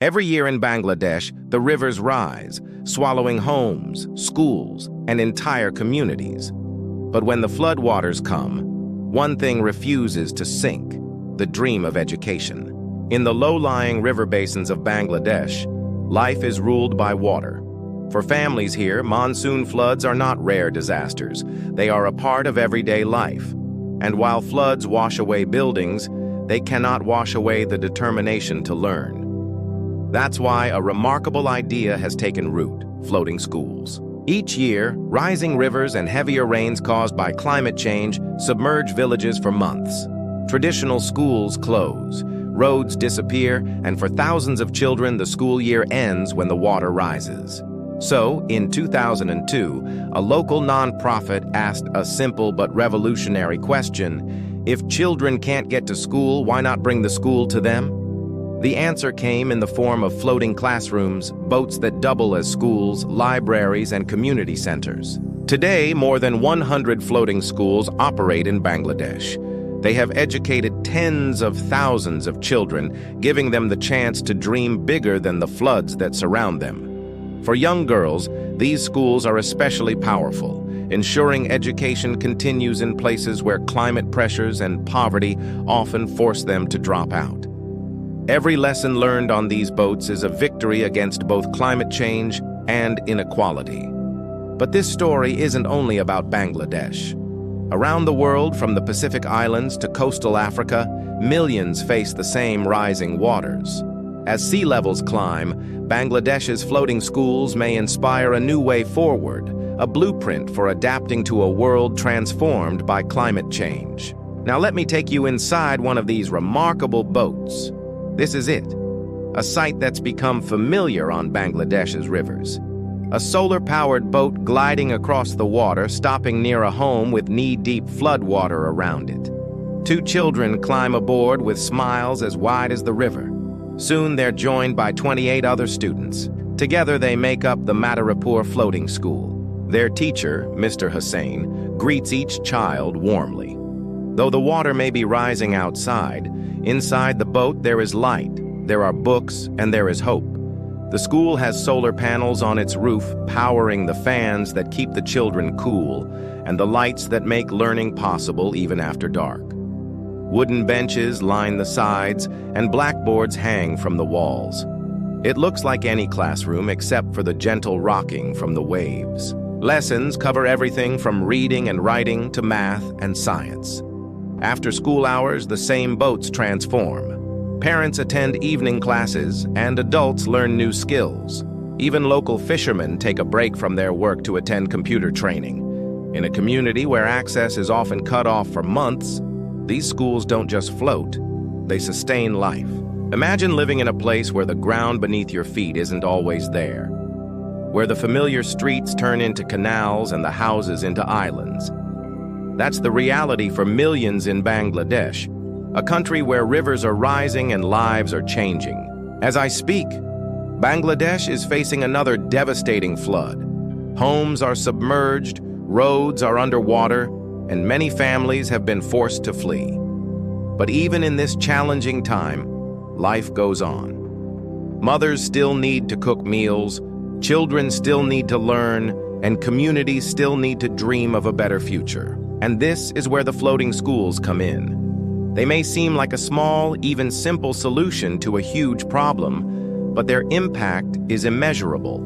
Every year in Bangladesh, the rivers rise, swallowing homes, schools, and entire communities. But when the floodwaters come, one thing refuses to sink: the dream of education. In the low-lying river basins of Bangladesh, life is ruled by water. For families here, monsoon floods are not rare disasters. They are a part of everyday life. And while floods wash away buildings, they cannot wash away the determination to learn. That's why a remarkable idea has taken root: floating schools. Each year, rising rivers and heavier rains caused by climate change submerge villages for months. Traditional schools close, roads disappear, and for thousands of children, the school year ends when the water rises. So, in 2002, a local nonprofit asked a simple but revolutionary question: if children can't get to school, why not bring the school to them? The answer came in the form of floating classrooms, boats that double as schools, libraries, and community centers. Today, more than 100 floating schools operate in Bangladesh. They have educated tens of thousands of children, giving them the chance to dream bigger than the floods that surround them. For young girls, these schools are especially powerful, ensuring education continues in places where climate pressures and poverty often force them to drop out. Every lesson learned on these boats is a victory against both climate change and inequality. But this story isn't only about Bangladesh. Around the world, from the Pacific Islands to coastal Africa, millions face the same rising waters. As sea levels climb, Bangladesh's floating schools may inspire a new way forward, a blueprint for adapting to a world transformed by climate change. Now let me take you inside one of these remarkable boats. This is it, a sight that's become familiar on Bangladesh's rivers. A solar-powered boat gliding across the water, stopping near a home with knee-deep floodwater around it. Two children climb aboard with smiles as wide as the river. Soon they're joined by 28 other students. Together they make up the Madaripur Floating School. Their teacher, Mr. Hussain, greets each child warmly. Though the water may be rising outside, inside the boat there is light, there are books, and there is hope. The school has solar panels on its roof, powering the fans that keep the children cool, and the lights that make learning possible even after dark. Wooden benches line the sides, and blackboards hang from the walls. It looks like any classroom except for the gentle rocking from the waves. Lessons cover everything from reading and writing to math and science. After school hours, the same boats transform. Parents attend evening classes, and adults learn new skills. Even local fishermen take a break from their work to attend computer training. In a community where access is often cut off for months, these schools don't just float, they sustain life. Imagine living in a place where the ground beneath your feet isn't always there, where the familiar streets turn into canals and the houses into islands. That's the reality for millions in Bangladesh, a country where rivers are rising and lives are changing. As I speak, Bangladesh is facing another devastating flood. Homes are submerged, roads are underwater, and many families have been forced to flee. But even in this challenging time, life goes on. Mothers still need to cook meals, children still need to learn, and communities still need to dream of a better future. And this is where the floating schools come in. They may seem like a small, even simple solution to a huge problem, but their impact is immeasurable.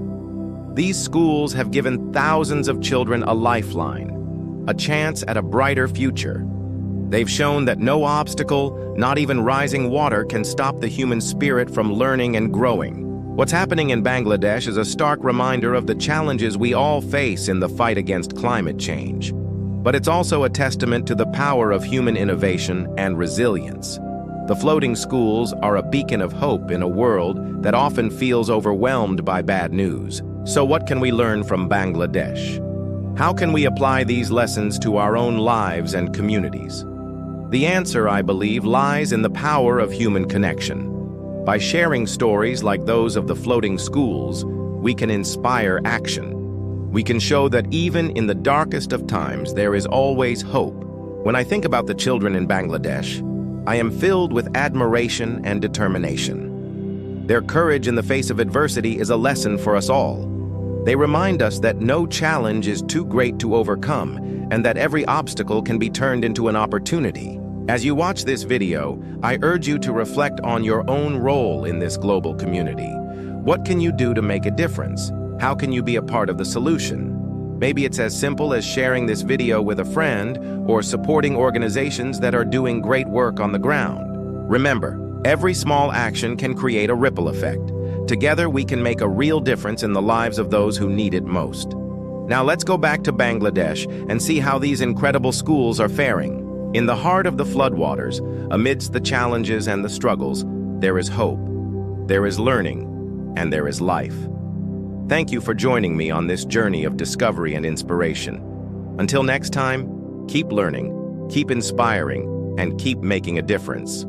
These schools have given thousands of children a lifeline, a chance at a brighter future. They've shown that no obstacle, not even rising water, can stop the human spirit from learning and growing. What's happening in Bangladesh is a stark reminder of the challenges we all face in the fight against climate change. But it's also a testament to the power of human innovation and resilience. The floating schools are a beacon of hope in a world that often feels overwhelmed by bad news. So what can we learn from Bangladesh? How can we apply these lessons to our own lives and communities? The answer, I believe, lies in the power of human connection. By sharing stories like those of the floating schools, we can inspire action. We can show that even in the darkest of times, there is always hope. When I think about the children in Bangladesh, I am filled with admiration and determination. Their courage in the face of adversity is a lesson for us all. They remind us that no challenge is too great to overcome and that every obstacle can be turned into an opportunity. As you watch this video, I urge you to reflect on your own role in this global community. What can you do to make a difference? How can you be a part of the solution? Maybe it's as simple as sharing this video with a friend or supporting organizations that are doing great work on the ground. Remember, every small action can create a ripple effect. Together, we can make a real difference in the lives of those who need it most. Now let's go back to Bangladesh and see how these incredible schools are faring. In the heart of the floodwaters, amidst the challenges and the struggles, there is hope, there is learning, and there is life. Thank you for joining me on this journey of discovery and inspiration. Until next time, keep learning, keep inspiring, and keep making a difference.